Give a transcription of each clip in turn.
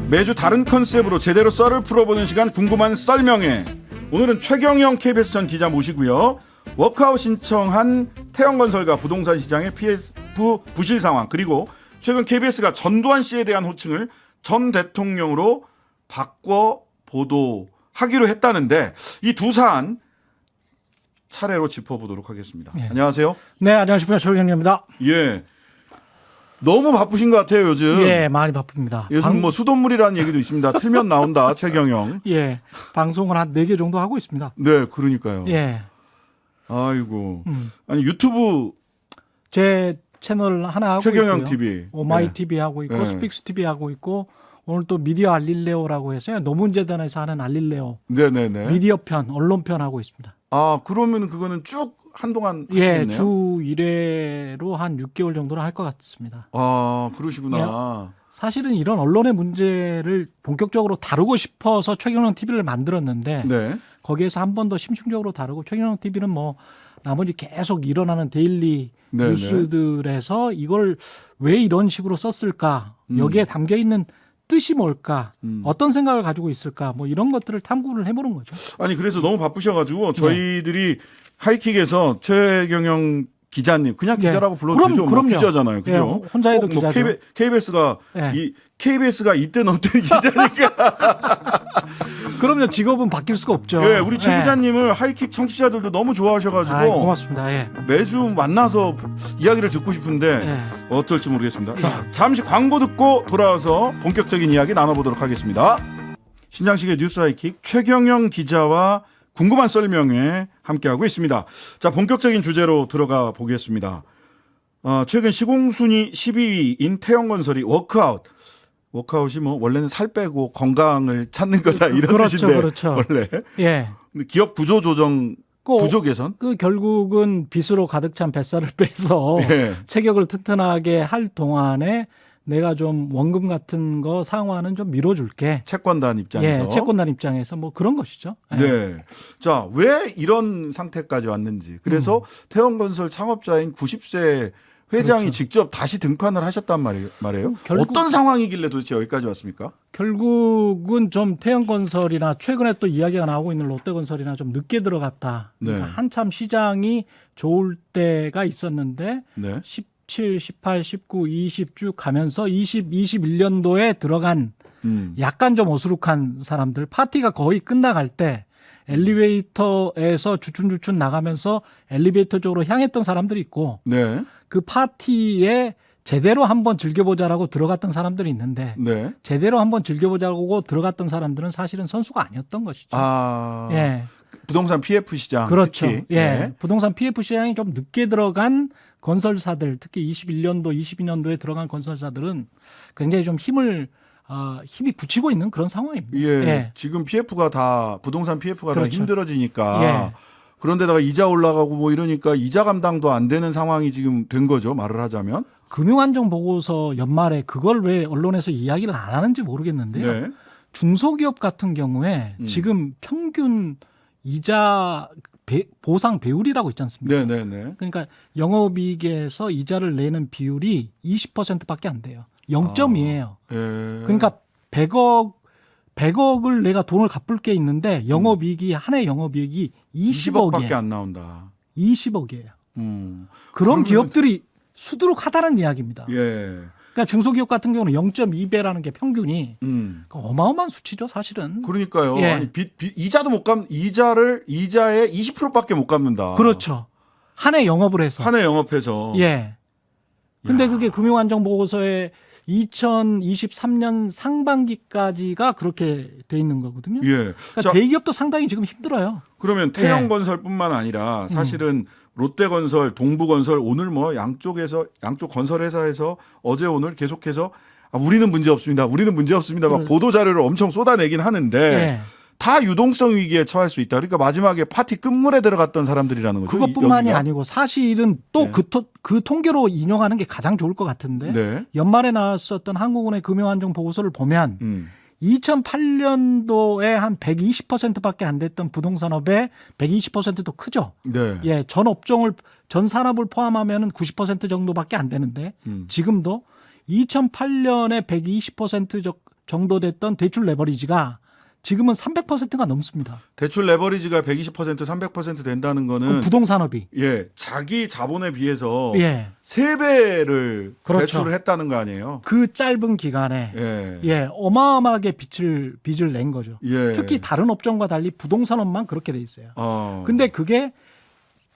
매주 다른 컨셉으로 제대로 썰을 풀어보는 시간 궁금한 썰명회. 오늘은 최경영 KBS 전 기자 모시고요. 워크아웃 신청한 태영건설과 부동산 시장의 PF 부실 상황, 그리고 최근 KBS가 전두환 씨에 대한 호칭을 전 대통령으로 바꿔 보도하기로 했다는데 이 두 사안 차례로 짚어보도록 하겠습니다. 네. 안녕하세요. 네, 안녕하십니까. 최경영입니다. 예. 너무 바쁘신 것 같아요, 요즘. 예, 많이 바쁩니다. 요즘 뭐 수돗물이라는 얘기도 있습니다. 틀면 나온다, 최경영. 예, 방송을 한 4개 정도 하고 있습니다. 네, 그러니까요. 예. 아이고. 아니, 유튜브 제 채널 하나 하고 최경영 있고요. TV. 오마이 네. TV 하고 있고 네. 스픽스 TV 하고 있고 오늘 또 미디어 알릴레오라고 해서요. 노문재단에서 하는 알릴레오 네네네. 미디어 편, 언론 편 하고 있습니다. 아, 그러면 그거는 쭉 한동안 예, 하시겠네요? 주 1회로 한 6개월 정도는 할 것 같습니다. 아, 그러시구나. 사실은 이런 언론의 문제를 본격적으로 다루고 싶어서 최경영 TV를 만들었는데 네. 거기에서 한 번 더 심층적으로 다루고 최경영 TV는 뭐 나머지 계속 일어나는 데일리 네네. 뉴스들에서 이걸 왜 이런 식으로 썼을까? 여기에 담겨 있는 뜻이 뭘까? 어떤 생각을 가지고 있을까? 뭐 이런 것들을 탐구를 해보는 거죠. 아니, 그래서 너무 바쁘셔가지고 네. 저희들이 하이킥에서 최경영 기자님, 그냥 네. 기자라고 불러도 되죠. 뭐 그럼요. 기자잖아요. 그죠? 예, 혼자 해도 기자죠. KBS가, 네. KBS가 있든 없든 기자니까. 그럼요. 직업은 바뀔 수가 없죠. 예, 우리 최 예. 기자님을 하이킥 청취자들도 너무 좋아하셔가지고. 아이, 고맙습니다. 예. 매주 만나서 이야기를 듣고 싶은데 예. 어떨지 모르겠습니다. 자, 잠시 광고 듣고 돌아와서 본격적인 이야기 나눠보도록 하겠습니다. 신장식의 뉴스 하이킥 최경영 기자와 궁금한 썰명회 함께하고 있습니다. 자, 본격적인 주제로 들어가 보겠습니다. 최근 시공순위 12위인 태영건설이 워크아웃이 뭐 원래는 살 빼고 건강을 찾는 거다 이런 그렇죠, 뜻인데 그렇죠. 원래 예. 근데 기업 구조 조정 구조 개선 결국은 빚으로 가득 찬 뱃살을 빼서 예. 체격을 튼튼하게 할 동안에 내가 좀 원금 같은 거 상환은 좀 밀어줄게. 채권단 입장에서 예, 채권단 입장에서 뭐 그런 것이죠. 예. 네. 자, 왜 이런 상태까지 왔는지. 그래서 태영건설 창업자인 90세 회장이 그렇죠. 직접 다시 등판을 하셨단 말이에요. 결국- 어떤 상황이길래 도대체 여기까지 왔습니까? 결국은 좀 태영건설이나 최근에 또 이야기가 나오고 있는 롯데건설이나 좀 늦게 들어갔다. 그러니까 네. 한참 시장이 좋을 때가 있었는데 네. 17, 18, 19, 20 쭉 가면서 21년도에 들어간 약간 좀 어수룩한 사람들, 파티가 거의 끝나갈 때 엘리베이터에서 주춤주춤 나가면서 엘리베이터 쪽으로 향했던 사람들이 있고 네. 그 파티에 제대로 한번 즐겨보자라고 들어갔던 사람들이 있는데 네. 제대로 한번 즐겨보자고 들어갔던 사람들은 사실은 선수가 아니었던 것이죠. 아. 예, 부동산 PF 시장 그렇죠. 특히. 예, 네. 부동산 PF 시장이 좀 늦게 들어간 건설사들, 특히 21년도, 22년도에 들어간 건설사들은 굉장히 좀 힘이 붙이고 있는 그런 상황입니다. 예. 지금 PF가 다 부동산 PF가 그렇죠. 다 힘들어지니까 예. 그런데다가 이자 올라가고 뭐 이러니까 이자 감당도 안 되는 상황이 지금 된 거죠. 말을 하자면. 금융안정보고서 연말에 그걸 왜 언론에서 이야기를 안 하는지 모르겠는데요. 네. 중소기업 같은 경우에 지금 평균 이자 보상 배율이라고 있지 않습니까? 네, 네, 네. 그러니까 영업이익에서 이자를 내는 비율이 20%밖에 안 돼요. 0.2예요. 예. 그러니까 100억을 내가 돈을 갚을 게 있는데 영업이익이 한 해 영업이익이 20억밖에 20억이에요. 안 나온다. 20억이에요. 음. 그런 그러면- 기업들이 수두룩하다는 이야기입니다. 예. 그러니까 중소기업 같은 경우는 0.2배라는 게 평균이 어마어마한 수치죠, 사실은. 그러니까요. 예. 아니, 이자도 못 이자의 20%밖에 못 갚는다. 그렇죠. 한 해 영업을 해서. 한 해 영업해서. 예. 근데 그게 금융안정보고서에 2023년 상반기까지가 그렇게 돼 있는 거거든요. 예. 그러니까 자, 대기업도 상당히 지금 힘들어요. 그러면 태영건설뿐만 아니라 사실은 롯데건설, 동부건설 오늘 뭐 양쪽 건설회사에서 어제 오늘 계속해서 우리는 문제 없습니다. 우리는 문제 없습니다. 막 보도 자료를 엄청 쏟아내긴 하는데 예. 다 유동성 위기에 처할 수 있다. 그러니까 마지막에 파티 끝물에 들어갔던 사람들이라는 거죠. 그것뿐만이 여기가. 아니고 사실은 또 네. 그 통계로 인용하는 게 가장 좋을 것 같은데 네. 연말에 나왔었던 한국은행 금융안정보고서를 보면 2008년도에 한 120%밖에 안 됐던 부동산업의 120%도 크죠. 네. 예, 전 산업을 포함하면 90% 정도밖에 안 되는데 지금도 2008년에 120% 정도 됐던 대출 레버리지가 지금은 300%가 넘습니다. 대출 레버리지가 120% 300% 된다는 거는 부동산업이. 예, 자기 자본에 비해서 예. 3배를 그렇죠. 대출을 했다는 거 아니에요? 그 짧은 기간에 예. 예, 어마어마하게 빚을 낸 거죠. 예. 특히 다른 업종과 달리 부동산업만 그렇게 돼 있어요. 어. 근데 그게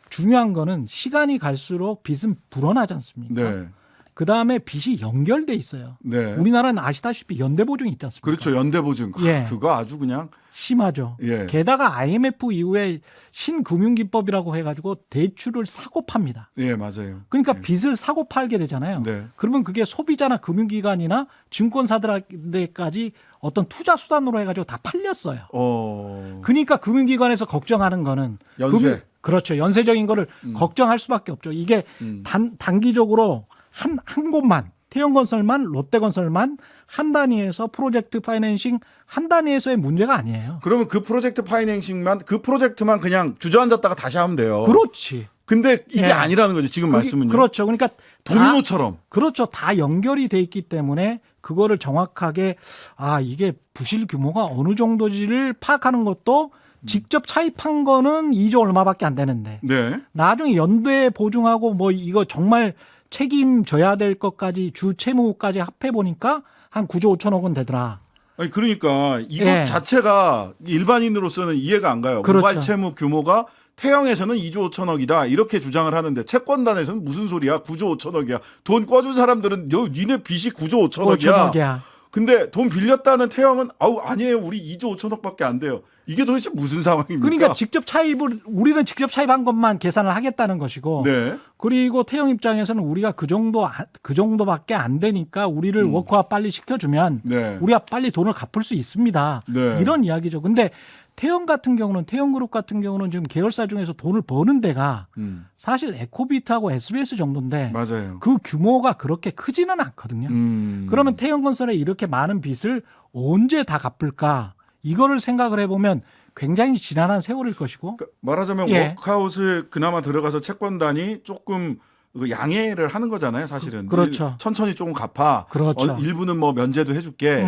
중요한 거는 시간이 갈수록 빚은 불어나지 않습니까? 네. 그다음에 빚이 연결돼 있어요. 네. 우리나라는 아시다시피 연대보증이 있지 않습니까? 그렇죠. 연대보증. 예. 그거 아주 그냥 심하죠. 예. 게다가 IMF 이후에 신금융기법이라고 해가지고 대출을 사고 팝니다. 예, 맞아요. 그러니까 예. 빚을 사고 팔게 되잖아요. 네. 그러면 그게 소비자나 금융기관이나 증권사들한테까지 어떤 투자 수단으로 해가지고 다 팔렸어요. 그러니까 금융기관에서 걱정하는 거는 연쇄. 그렇죠. 연쇄적인 거를 걱정할 수밖에 없죠. 이게 단기적으로 한 곳만 태형건설만 롯데건설만 한 단위에서 프로젝트 파이낸싱 한 단위에서의 문제가 아니에요. 그러면 그 프로젝트 파이낸싱만 그 프로젝트만 그냥 주저앉았다가 다시 하면 돼요. 그렇지. 근데 이게 예. 아니라는 거지 지금 말씀은요. 그렇죠. 그러니까 도미노처럼. 그렇죠. 다 연결이 돼 있기 때문에 그거를 정확하게 이게 부실 규모가 어느 정도지를 파악하는 것도 직접 차입한 거는 2조 얼마밖에 안 되는데 네. 나중에 연대 보증하고 뭐 이거 정말 책임져야 될 것까지 주 채무까지 합해 보니까 한 9조 5천억 원 되더라. 아니 그러니까 이것 예. 자체가 일반인으로서는 이해가 안 가요. 그렇죠. 모바일 채무 규모가 태형에서는 2조 5천억이다 이렇게 주장을 하는데 채권단에서는 무슨 소리야? 9조 5천억이야. 돈 꿔준 사람들은 니네 빚이 9조 5천억이야. 5천억이야. 근데 돈 빌렸다는 태형은 아니에요. 우리 2조 5천억밖에 안 돼요. 이게 도대체 무슨 상황입니까? 그러니까 우리는 직접 차입한 것만 계산을 하겠다는 것이고 네. 그리고 태형 입장에서는 우리가 그 정도밖에 안 되니까 우리를 워크화 빨리 시켜주면 네. 우리가 빨리 돈을 갚을 수 있습니다. 네. 이런 이야기죠. 근데 태형그룹 같은 경우는 지금 계열사 중에서 돈을 버는 데가 사실 에코비트하고 SBS 정도인데 맞아요. 그 규모가 그렇게 크지는 않거든요. 그러면 태형건설에 이렇게 많은 빚을 언제 다 갚을까? 이거를 생각을 해보면 굉장히 지난한 세월일 것이고. 그러니까 말하자면 예. 워크아웃을 그나마 들어가서 채권단이 조금 양해를 하는 거잖아요. 사실은. 그렇죠. 천천히 조금 갚아. 그렇죠. 일부는 뭐 면제도 해줄게.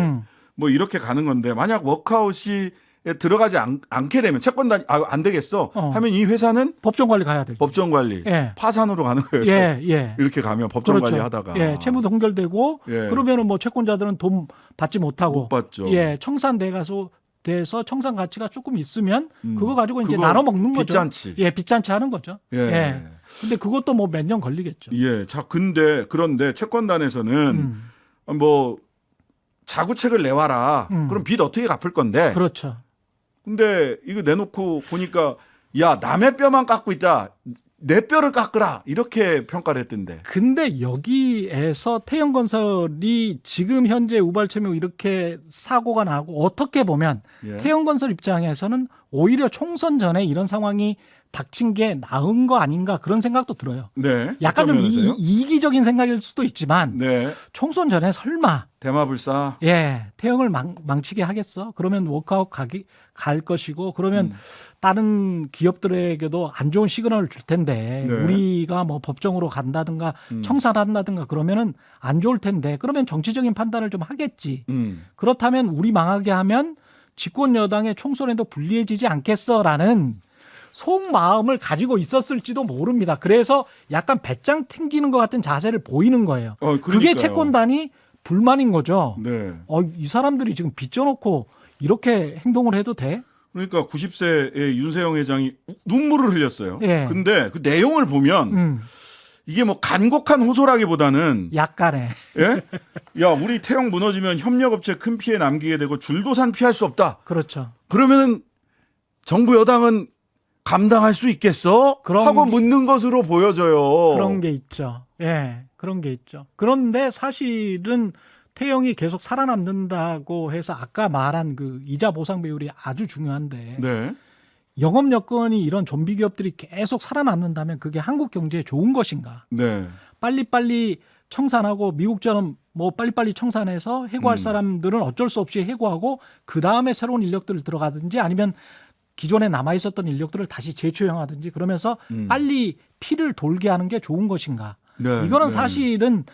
뭐 이렇게 가는 건데 만약 워크아웃이 들어가지 않게 되면 채권단이 안 되겠어 하면 이 회사는 법정관리 가야 될 법정관리 예. 파산으로 가는 거예요. 예. 이렇게 가면 법정관리 그렇죠. 하다가 예, 채무도 동결되고 예. 그러면은 뭐 채권자들은 돈 받지 못하고 못 받죠. 예, 청산돼서 청산 가치가 조금 있으면 그거 가지고 이제 나눠 먹는 거죠. 빚잔치. 예, 빚잔치 하는 거죠. 예. 예. 근데 그것도 뭐 몇 년 걸리겠죠. 예. 자, 그런데 채권단에서는 뭐 자구책을 내와라. 그럼 빚 어떻게 갚을 건데? 그렇죠. 근데 이거 내놓고 보니까 야, 남의 뼈만 깎고 있다. 내 뼈를 깎으라. 이렇게 평가를 했던데. 근데 여기에서 태형건설이 지금 현재 우발채무 이렇게 사고가 나고 어떻게 보면 예. 태형건설 입장에서는 오히려 총선 전에 이런 상황이 닥친 게 나은 거 아닌가 그런 생각도 들어요. 네. 약간 좀 어떤 면에서요? 이기적인 생각일 수도 있지만 네. 총선 전에 설마 대마불사. 태형을 망치게 하겠어? 그러면 워크아웃 갈 것이고 그러면 다른 기업들에게도 안 좋은 시그널을 줄 텐데 네. 우리가 뭐 법정으로 간다든가 청산한다든가 그러면은 안 좋을 텐데 그러면 정치적인 판단을 좀 하겠지. 그렇다면 우리 망하게 하면 집권 여당의 총선에도 불리해지지 않겠어라는 속마음을 가지고 있었을지도 모릅니다. 그래서 약간 배짱 튕기는 것 같은 자세를 보이는 거예요. 그게 그러니까요. 채권단이 불만인 거죠. 네. 이 사람들이 지금 빚져놓고 이렇게 행동을 해도 돼? 그러니까 90세의 윤세영 회장이 눈물을 흘렸어요. 예. 근데 그 내용을 보면 이게 뭐 간곡한 호소라기보다는 약간의 예? 야, 우리 태형 무너지면 협력업체 큰 피해 남기게 되고 줄도산 피할 수 없다. 그렇죠. 그러면은 정부 여당은 감당할 수 있겠어? 하고 묻는 것으로 보여져요. 그런 게 있죠. 예, 그런 게 있죠. 그런데 사실은 태형이 계속 살아남는다고 해서 아까 말한 그 이자 보상 배율이 아주 중요한데 네. 영업 여건이 이런 좀비 기업들이 계속 살아남는다면 그게 한국 경제에 좋은 것인가? 네. 빨리빨리 청산하고 미국처럼 뭐 빨리빨리 청산해서 해고할 사람들은 어쩔 수 없이 해고하고 그 다음에 새로운 인력들을 들어가든지 아니면 기존에 남아있었던 인력들을 다시 재초용하든지 그러면서 빨리 피를 돌게 하는 게 좋은 것인가. 네, 이거는 네. 사실은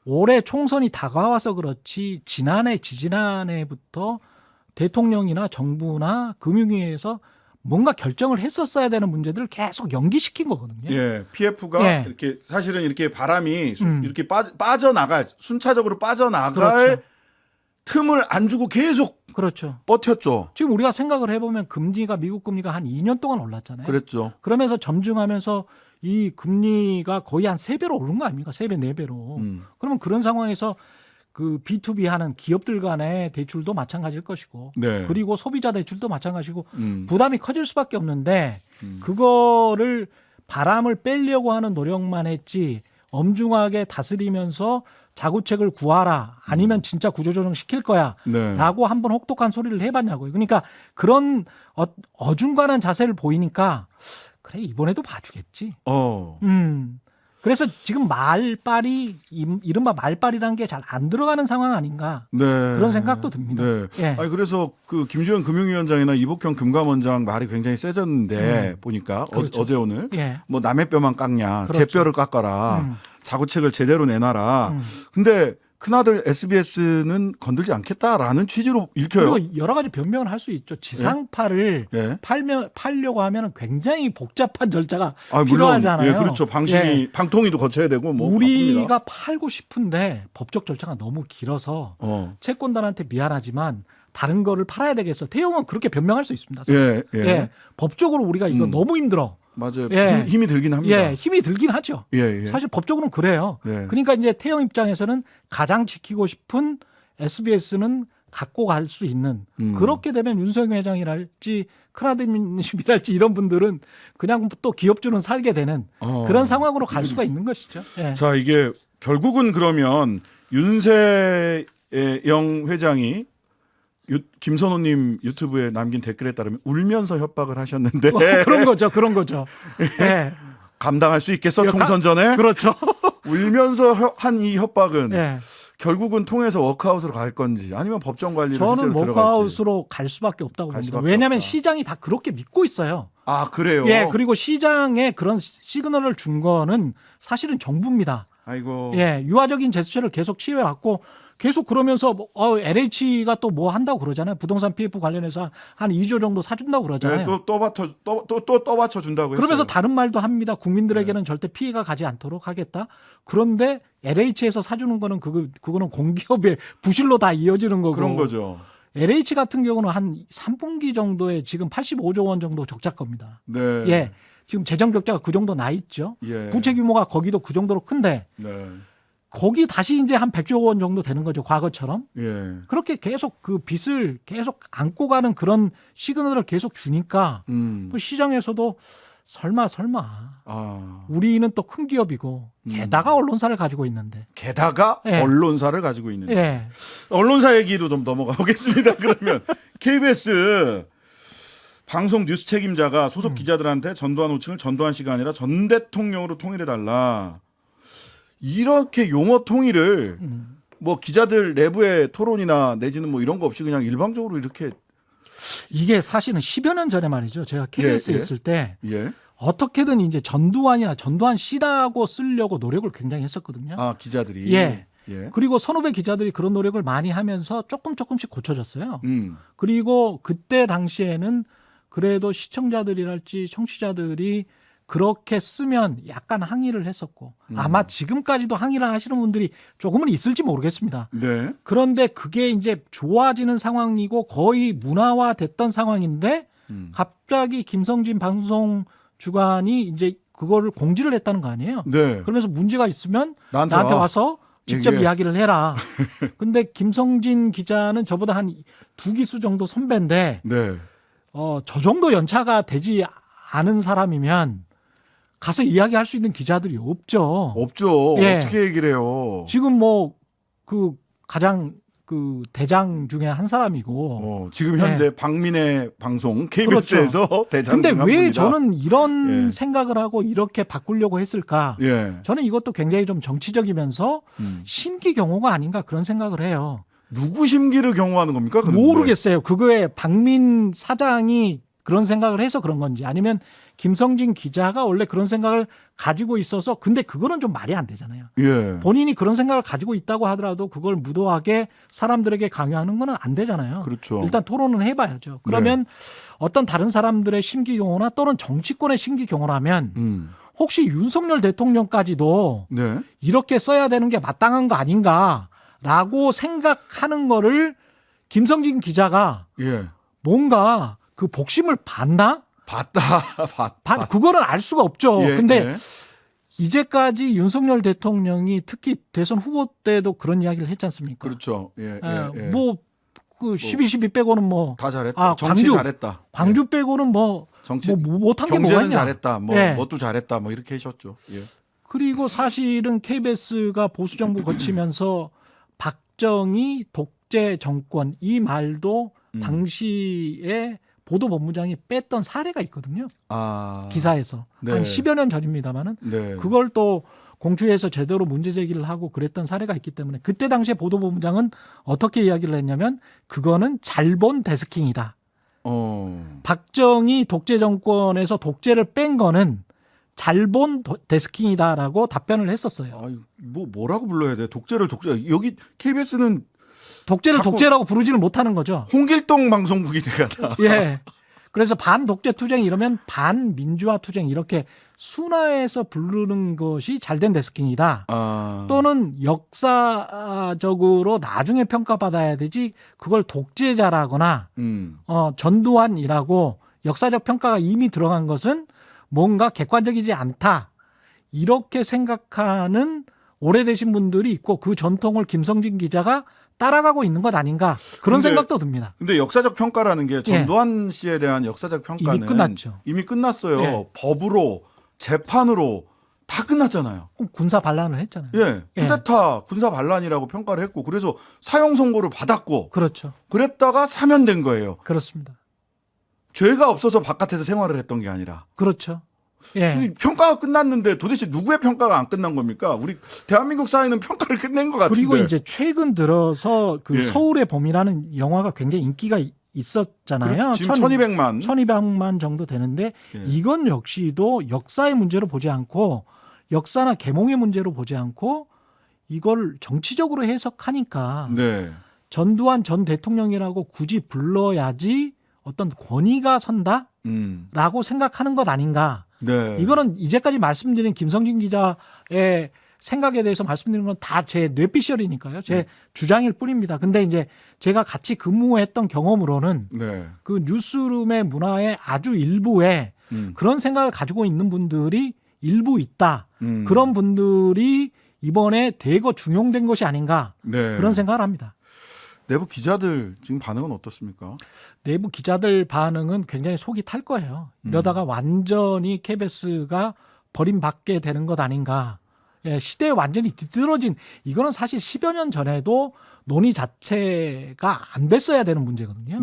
올해 총선이 다가와서 그렇지 지난해 지지난해부터 대통령이나 정부나 금융위에서 뭔가 결정을 했었어야 되는 문제들을 계속 연기시킨 거거든요. 예, PF가 예. 이렇게 사실은 이렇게 바람이 음. 이렇게 빠져나갈 순차적으로 빠져나갈 그렇죠. 틈을 안 주고 계속 그렇죠. 버텼죠. 지금 우리가 생각을 해보면 금리가 미국 금리가 한 2년 동안 올랐잖아요. 그랬죠. 그러면서 점증하면서 이 금리가 거의 한 3배로 오른 거 아닙니까? 3배, 4배로. 그러면 그런 상황에서 그 B2B 하는 기업들 간의 대출도 마찬가지일 것이고 네. 그리고 소비자 대출도 마찬가지고 음. 부담이 커질 수밖에 없는데 그거를 바람을 빼려고 하는 노력만 했지 엄중하게 다스리면서 자구책을 구하라 아니면 진짜 구조조정 시킬 거야 네. 라고 한번 혹독한 소리를 해봤냐고요. 그러니까 그런 어중간한 자세를 보이니까 그래 이번에도 봐주겠지. 그래서 지금 말빨이 이른바 말빨이라는 게 잘 안 들어가는 상황 아닌가 네. 그런 생각도 듭니다. 네. 예. 아니 그래서 그 김주현 금융위원장이나 이복형 금감원장 말이 굉장히 세졌는데 보니까 그렇죠. 어제 오늘 예. 뭐 남의 뼈만 깎냐, 그렇죠. 제 뼈를 깎아라, 자구책을 제대로 내놔라. 음. 근데 큰아들 SBS는 건들지 않겠다라는 취지로 읽혀요. 그리고 여러 가지 변명을 할 수 있죠. 지상파를 예. 팔려고 하면 굉장히 복잡한 절차가 아, 물론 필요하잖아요. 예, 그렇죠. 방심이 예. 방통위도 거쳐야 되고 뭐 우리가 바쁩니다. 팔고 싶은데 법적 절차가 너무 길어서 어. 채권단한테 미안하지만 다른 거를 팔아야 되겠어. 태용은 그렇게 변명할 수 있습니다. 예, 예. 예. 법적으로 우리가 이거 너무 힘들어. 맞아요. 예. 힘이 들긴 합니다. 예, 힘이 들긴 하죠. 예, 예. 사실 법적으로는 그래요. 예. 그러니까 이제 태영 입장에서는 가장 지키고 싶은 SBS는 갖고 갈 수 있는 그렇게 되면 윤석열 회장이랄지 크라드민십이랄지 이런 분들은 그냥 또 기업주는 살게 되는 그런 상황으로 갈 수가 있는 것이죠. 예. 자, 이게 결국은 그러면 윤세영 회장이 김선호님 유튜브에 남긴 댓글에 따르면 울면서 협박을 하셨는데 그런 거죠. 그런 거죠. 예. 감당할 수 있겠어 총선 전에 그렇죠. 울면서 한 이 협박은 예. 결국은 통해서 워크아웃으로 갈 건지 아니면 법정 관리로 저는 실제로 들어갈지. 워크아웃으로 갈 수밖에 없다고 갈 봅니다. 수밖에 왜냐하면 없다. 시장이 다 그렇게 믿고 있어요. 아 그래요? 예, 그리고 시장에 그런 시그널을 준 거는 사실은 정부입니다. 아이고. 예, 유화적인 제스처를 계속 취해왔고 계속 그러면서 LH가 또 뭐 한다고 그러잖아요. 부동산 PF 관련해서 한 2조 정도 사준다고 그러잖아요. 네, 또 받쳐 준다고 했어요. 그러면서 다른 말도 합니다. 국민들에게는 절대 피해가 가지 않도록 하겠다. 그런데 LH에서 사주는 거는 그거는 공기업의 부실로 다 이어지는 거고. 그런 거죠. LH 같은 경우는 한 3분기 정도에 지금 85조 원 정도 적자 겁니다. 네. 예. 지금 재정 적자가 그 정도 나 있죠. 예. 부채 규모가 거기도 그 정도로 큰데 네. 거기 다시 이제 한 100조 원 정도 되는 거죠. 과거처럼. 예. 그렇게 계속 그 빚을 계속 안고 가는 그런 시그널을 계속 주니까 그 시장에서도 설마 아. 우리는 또 큰 기업이고 게다가 언론사를 가지고 있는데. 게다가 예. 언론사를 가지고 있는데. 예. 언론사 얘기로 좀 넘어가 보겠습니다. 그러면 KBS 방송 뉴스 책임자가 소속 기자들한테 전두환 호칭을 전두환 씨가 아니라 전 대통령으로 통일해 달라. 이렇게 용어 통일을 뭐 기자들 내부의 토론이나 내지는 뭐 이런 거 없이 그냥 일방적으로 이렇게 이게 사실은 10여 년 전에 말이죠. 제가 KBS에 예. 있을 때 예. 어떻게든 이제 전두환이나 전두환 씨라고 쓰려고 노력을 굉장히 했었거든요. 아 기자들이 예. 예. 그리고 선후배 기자들이 그런 노력을 많이 하면서 조금씩 고쳐졌어요. 그리고 그때 당시에는 그래도 시청자들이랄지 청취자들이 그렇게 쓰면 약간 항의를 했었고 아마 지금까지도 항의를 하시는 분들이 조금은 있을지 모르겠습니다. 네. 그런데 그게 이제 좋아지는 상황이고 거의 문화화됐던 상황인데 갑자기 김성진 방송 주관이 이제 그거를 공지를 했다는 거 아니에요. 네. 그러면서 문제가 있으면 나한테 나한테 와. 와서 직접 얘기해. 이야기를 해라. 근데 김성진 기자는 저보다 한 2기수 정도 선배인데 네. 저 정도 연차가 되지 않은 사람이면 가서 이야기할 수 있는 기자들이 없죠. 없죠. 예. 어떻게 얘기를 해요? 지금 뭐 그 가장 그 대장 중에 한 사람이고. 지금 현재 박민의 방송 KBS에서 대장 근데 중 한 왜 분이다. 저는 이런 예. 생각을 하고 이렇게 바꾸려고 했을까? 예. 저는 이것도 굉장히 좀 정치적이면서 심기경호가 아닌가 그런 생각을 해요. 누구 심기를 경호하는 겁니까? 그런데? 모르겠어요. 그거에 박민 사장이 그런 생각을 해서 그런 건지 아니면 김성진 기자가 원래 그런 생각을 가지고 있어서 근데 그거는 좀 말이 안 되잖아요. 예. 본인이 그런 생각을 가지고 있다고 하더라도 그걸 무도하게 사람들에게 강요하는 건 안 되잖아요. 그렇죠. 일단 토론은 해봐야죠. 그러면 어떤 다른 사람들의 심기경호나 또는 정치권의 심기경호라면 혹시 윤석열 대통령까지도 네. 이렇게 써야 되는 게 마땅한 거 아닌가라고 생각하는 거를 김성진 기자가 예. 뭔가 그 복심을 봤나? 봤다. 그거는 알 수가 없죠. 예, 근데 예. 이제까지 윤석열 대통령이 특히 대선 후보 때도 그런 이야기를 했지 않습니까? 그렇죠. 예, 예. 그 12 빼고는 뭐 다 잘했다. 정치 광주, 잘했다. 광주 빼고는 뭐 정치 못한 게 뭐가 경제는 있냐? 잘했다. 뭐 예. 뭣도 잘했다. 뭐 이렇게 하셨죠. 예. 그리고 사실은 KBS가 보수 정부 거치면서 박정희 독재 정권 이 말도 당시에 보도본부장이 뺐던 사례가 있거든요. 기사에서 네. 한 10여 년 전입니다만은 네. 그걸 또 공주에서 제대로 문제 제기를 하고 그랬던 사례가 있기 때문에 그때 당시에 보도본부장은 어떻게 이야기를 했냐면 그거는 잘 본 데스킹이다. 박정희 독재 정권에서 독재를 뺀 거는 잘 본 데스킹이다라고 답변을 했었어요. 아유, 뭐라고 불러야 돼? 독재를 독재. 여기 KBS는 독재를 자꾸 독재라고 부르지는 못하는 거죠. 홍길동 방송국이 돼가다. 예. 그래서 반독재 투쟁 이러면 반민주화 투쟁 이렇게 순화해서 부르는 것이 잘된 데스킹이다. 또는 역사적으로 나중에 평가받아야 되지 그걸 독재자라거나 전두환이라고 역사적 평가가 이미 들어간 것은 뭔가 객관적이지 않다. 이렇게 생각하는 오래되신 분들이 있고 그 전통을 김성진 기자가 따라가고 있는 것 아닌가 그런 생각도 듭니다. 근데 역사적 평가라는 게 전두환 씨에 대한 역사적 평가는 이미 끝났죠. 이미 끝났어요. 예. 법으로 재판으로 다 끝났잖아요. 군사 반란을 했잖아요. 예, 쿠데타 군사 반란이라고 평가를 했고 그래서 사형 선고를 받았고 그렇죠. 그랬다가 사면된 거예요. 그렇습니다. 죄가 없어서 바깥에서 생활을 했던 게 아니라. 그렇죠. 예. 평가가 끝났는데 도대체 누구의 평가가 안 끝난 겁니까? 우리 대한민국 사회는 평가를 끝낸 것 같은데. 그리고 이제 최근 들어서 그 서울의 봄이라는 영화가 굉장히 인기가 있었잖아요. 그렇죠. 지금 1200만 정도 되는데 이건 역시도 역사의 문제로 보지 않고 역사나 계몽의 문제로 보지 않고 이걸 정치적으로 해석하니까 전두환 전 대통령이라고 굳이 불러야지 어떤 권위가 선다라고 생각하는 것 아닌가. 이거는 이제까지 말씀드린 김성진 기자의 생각에 대해서 말씀드리는 건 다 제 뇌피셜이니까요. 제 주장일 뿐입니다. 근데 이제 제가 같이 근무했던 경험으로는 그 뉴스룸의 문화의 아주 일부에 그런 생각을 가지고 있는 분들이 일부 있다. 그런 분들이 이번에 대거 중용된 것이 아닌가 그런 생각을 합니다. 내부 기자들 지금 반응은 어떻습니까? 내부 기자들 반응은 굉장히 속이 탈 거예요. 이러다가 완전히 KBS가 버림받게 되는 것 아닌가. 예, 시대에 완전히 뒤떨어진 이거는 사실 10여 년 전에도 논의 자체가 안 됐어야 되는 문제거든요.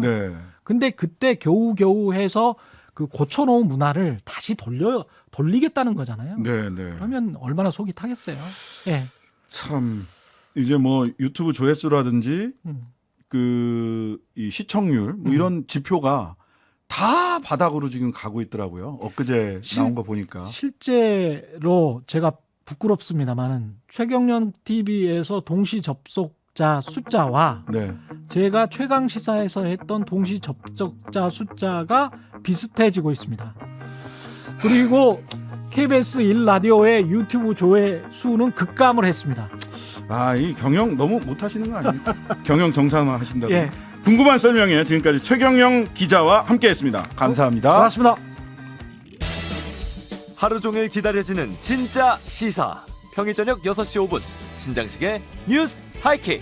근데 그때 겨우겨우 해서 그 고쳐놓은 문화를 다시 돌리겠다는 거잖아요. 그러면 얼마나 속이 타겠어요. 예. 참 이제 뭐 유튜브 조회수라든지 이 시청률 뭐 이런 지표가 다 바닥으로 지금 가고 있더라고요. 엊그제 나온 거 보니까. 실제로 제가 부끄럽습니다만은 최경련 TV에서 동시 접속자 숫자와 제가 최강 시사에서 했던 동시 접속자 숫자가 비슷해지고 있습니다. 그리고 KBS 1라디오의 유튜브 조회 수는 급감을 했습니다. 이 경영 너무 못하시는 거 아닙니까? 경영 정상화 하신다고. 궁금한 설명에 지금까지 최경영 기자와 함께했습니다. 감사합니다. 고맙습니다. 하루 종일 기다려지는 진짜 시사. 평일 저녁 6시 5분 신장식의 뉴스 하이킥.